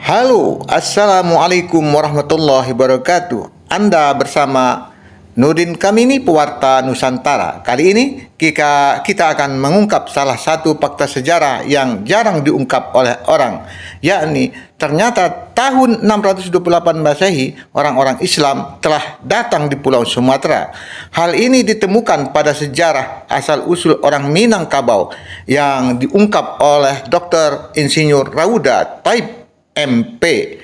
Halo, Assalamualaikum warahmatullahi wabarakatuh. Anda bersama Nurdin Kamini, pewarta Nusantara. Kali ini kita akan mengungkap salah satu fakta sejarah yang jarang diungkap oleh orang, yakni ternyata tahun 628 Masehi orang-orang Islam telah datang di Pulau Sumatera. Hal ini ditemukan pada sejarah asal-usul orang Minangkabau yang diungkap oleh Dr. Insinyur Rauda Thaib MP.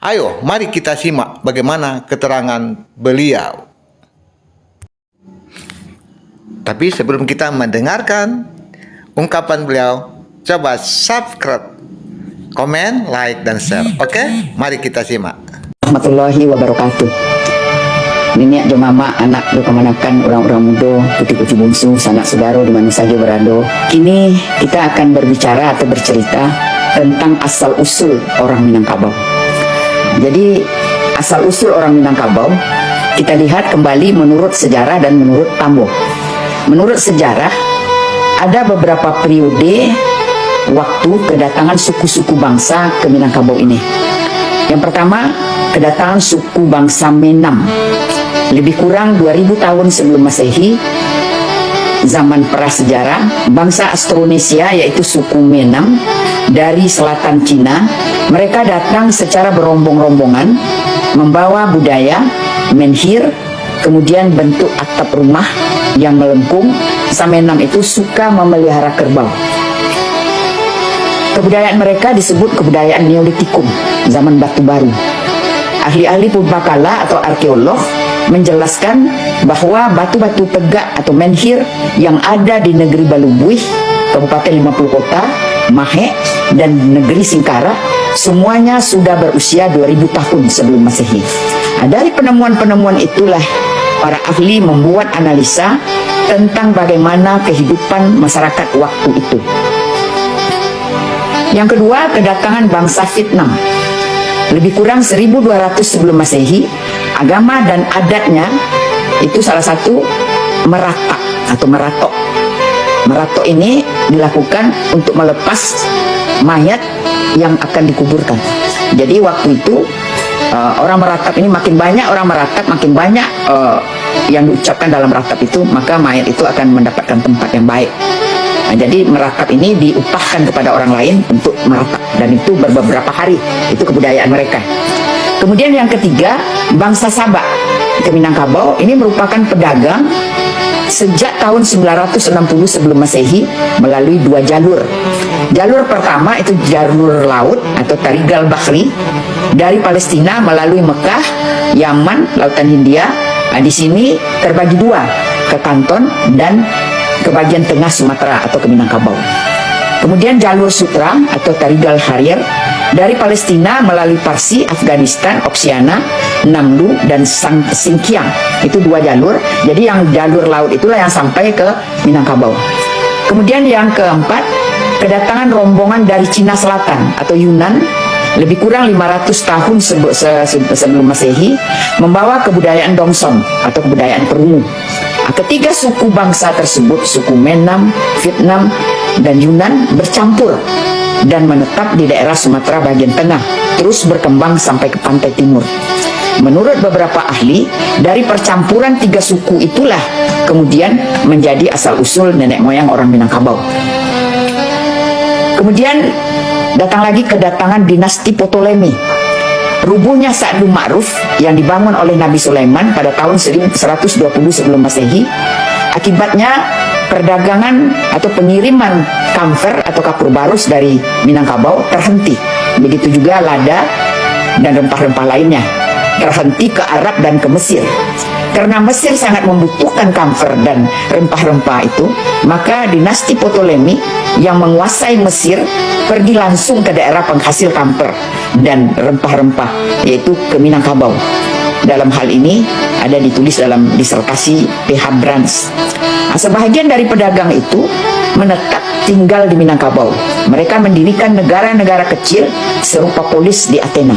Ayo, mari kita simak bagaimana keterangan beliau. Tapi sebelum kita mendengarkan ungkapan beliau, coba subscribe, komen, like, dan share. Oke? Mari kita simak. Warahmatullahi wabarakatuh. Nenek jo mama anak do kemanakan orang-orang muda, putih-putih bungsu, sanak saudara di mana saja berada. Kini kita akan berbicara atau bercerita tentang asal-usul orang Minangkabau. Jadi asal-usul orang Minangkabau kita lihat kembali menurut sejarah dan menurut Tambo. Menurut sejarah ada beberapa periode waktu kedatangan suku-suku bangsa ke Minangkabau ini. Yang pertama, kedatangan suku bangsa Menam lebih kurang 2000 tahun sebelum Masehi. Zaman prasejarah, bangsa Austronesia yaitu suku Menam dari selatan Cina, mereka datang secara berombong-rombongan membawa budaya menhir, kemudian bentuk atap rumah yang melengkung. Menam itu suka memelihara kerbau. Kebudayaan mereka disebut kebudayaan Neolitikum, zaman batu baru. Ahli-ahli purbakala atau arkeolog menjelaskan bahwa batu-batu tegak atau menhir yang ada di negeri Balubuih, Kabupaten 50 Kota, Mahe, dan negeri Singkara semuanya sudah berusia 2000 tahun sebelum Masehi. Dari penemuan-penemuan itulah para ahli membuat analisa tentang bagaimana kehidupan masyarakat waktu itu. Yang kedua, kedatangan bangsa Vietnam. Lebih kurang 1200 sebelum Masehi, agama dan adatnya itu salah satu meratak atau meratok. Meratok ini dilakukan untuk melepas mayat yang akan dikuburkan. Jadi waktu itu orang meratap ini makin banyak orang meratap, makin banyak yang diucapkan dalam ratap itu, maka mayat itu akan mendapatkan tempat yang baik. Nah, jadi meratap ini diupahkan kepada orang lain untuk meratap, dan itu beberapa hari. Itu kebudayaan mereka. Kemudian yang ketiga, bangsa Sabak ke Minangkabau ini merupakan pedagang sejak tahun 960 sebelum Masehi melalui dua jalur. Jalur pertama itu jalur laut atau Tarigal Bahri dari Palestina melalui Mekah, Yaman, Lautan Hindia. Nah, di sini terbagi dua, ke Kanton dan ke bagian tengah Sumatera atau ke Minangkabau. Kemudian jalur Sutra atau Tarigal Harir dari Palestina melalui Parsi, Afghanistan, Oksiana, Namlu, dan Singkiang. Itu dua jalur. Jadi yang jalur laut itulah yang sampai ke Minangkabau. Kemudian yang keempat, kedatangan rombongan dari Cina Selatan atau Yunan lebih kurang 500 tahun sebelum Masehi membawa kebudayaan Dongsong atau kebudayaan perungu. Ketiga suku bangsa tersebut, suku Menam, Vietnam, dan Yunan bercampur dan menetap di daerah Sumatera bagian tengah, terus berkembang sampai ke pantai timur. Menurut beberapa ahli, dari percampuran tiga suku itulah kemudian menjadi asal-usul nenek moyang orang Minangkabau. Kemudian datang lagi kedatangan dinasti Ptolemy. Rubuhnya Sa'du Ma'ruf yang dibangun oleh Nabi Sulaiman pada tahun 1120 sebelum Masehi. Akibatnya perdagangan atau pengiriman kamfer atau kapur barus dari Minangkabau terhenti. Begitu juga lada dan rempah-rempah lainnya terhenti ke Arab dan ke Mesir. Karena Mesir sangat membutuhkan kamfer dan rempah-rempah itu, maka dinasti Ptolemy yang menguasai Mesir pergi langsung ke daerah penghasil kamfer dan rempah-rempah, yaitu ke Minangkabau. Dalam hal ini ada ditulis dalam disertasi PH Brands. Nah, sebahagian dari pedagang itu menetap tinggal di Minangkabau. Mereka mendirikan negara-negara kecil serupa polis di Athena.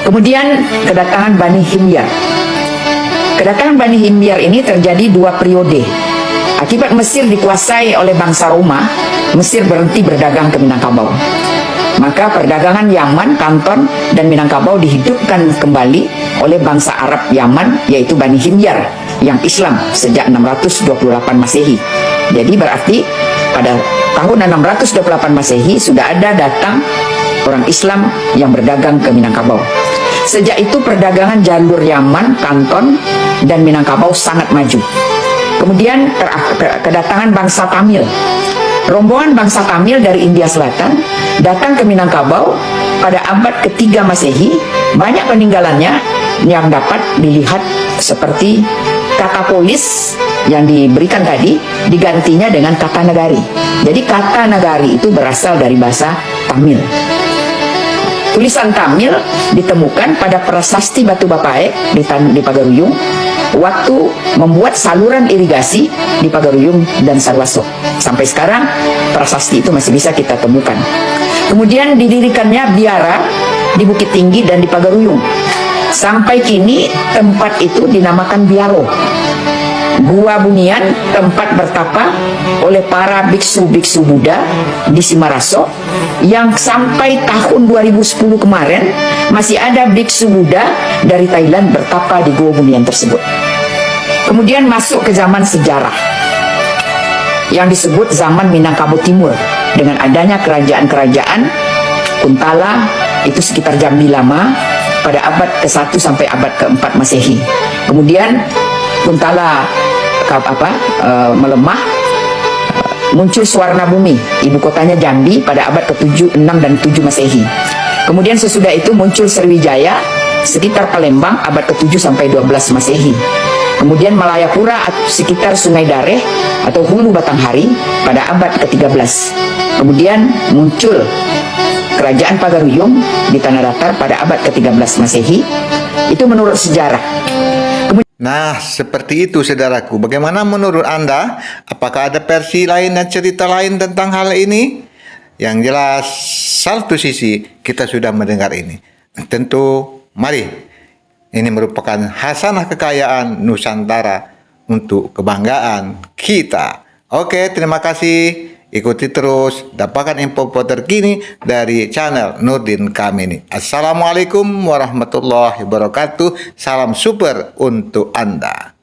Kemudian kedatangan Bani Himyar. Kedatangan Bani Himyar ini terjadi dua periode. Akibat Mesir dikuasai oleh bangsa Roma, Mesir berhenti berdagang ke Minangkabau. Maka perdagangan Yaman, Kanton, dan Minangkabau dihidupkan kembali oleh bangsa Arab Yaman, yaitu Bani Himyar yang Islam sejak 628 Masehi. Jadi berarti pada tahun 628 Masehi sudah ada datang orang Islam yang berdagang ke Minangkabau. Sejak itu perdagangan jalur Yaman, Kanton, dan Minangkabau sangat maju. Kemudian kedatangan bangsa Tamil. Rombongan bangsa Tamil dari India Selatan datang ke Minangkabau pada abad ketiga Masehi. Banyak peninggalannya yang dapat dilihat seperti kata polis yang diberikan tadi digantinya dengan kata nagari. Jadi kata nagari itu berasal dari bahasa Tamil. Tulisan Tamil ditemukan pada prasasti Batu Bapaek di Pagaruyung waktu membuat saluran irigasi di Pagaruyung dan Sarwaso. Sampai sekarang prasasti itu masih bisa kita temukan. Kemudian didirikannya biara di Bukit Tinggi dan di Pagaruyung. Sampai kini tempat itu dinamakan Biaro. Gua Bunian, tempat bertapa oleh para biksu-biksu Buddha di Simaraso, yang sampai tahun 2010 kemarin masih ada biksu Buddha dari Thailand bertapa di Gua Bunian tersebut. Kemudian masuk ke zaman sejarah yang disebut zaman Minangkabau Timur dengan adanya kerajaan-kerajaan Kuntala, itu sekitar Jambi Lama pada abad ke-1 sampai abad ke-4 Masehi. Kemudian Kuntala melemah, muncul Swarna Bumi, ibu kotanya Jambi pada abad ke-7, 6 dan 7 Masehi. Kemudian sesudah itu muncul Sriwijaya sekitar Palembang abad ke-7 sampai 12 Masehi. Kemudian Malayapura sekitar Sungai Dareh atau Hulu Batanghari pada abad ke-13. Kemudian muncul Kerajaan Pagaruyung di Tanah Datar pada abad ke-13 Masehi. Itu menurut sejarah. Nah, seperti itu saudaraku. Bagaimana menurut Anda? Apakah ada versi lain dan cerita lain tentang hal ini? Yang jelas, satu sisi kita sudah mendengar ini. Tentu, mari. Ini merupakan hasanah kekayaan Nusantara untuk kebanggaan kita. Oke, terima kasih. Ikuti terus, dapatkan info terkini dari channel Nurdin Kamini. Assalamualaikum warahmatullahi wabarakatuh. Salam super untuk Anda.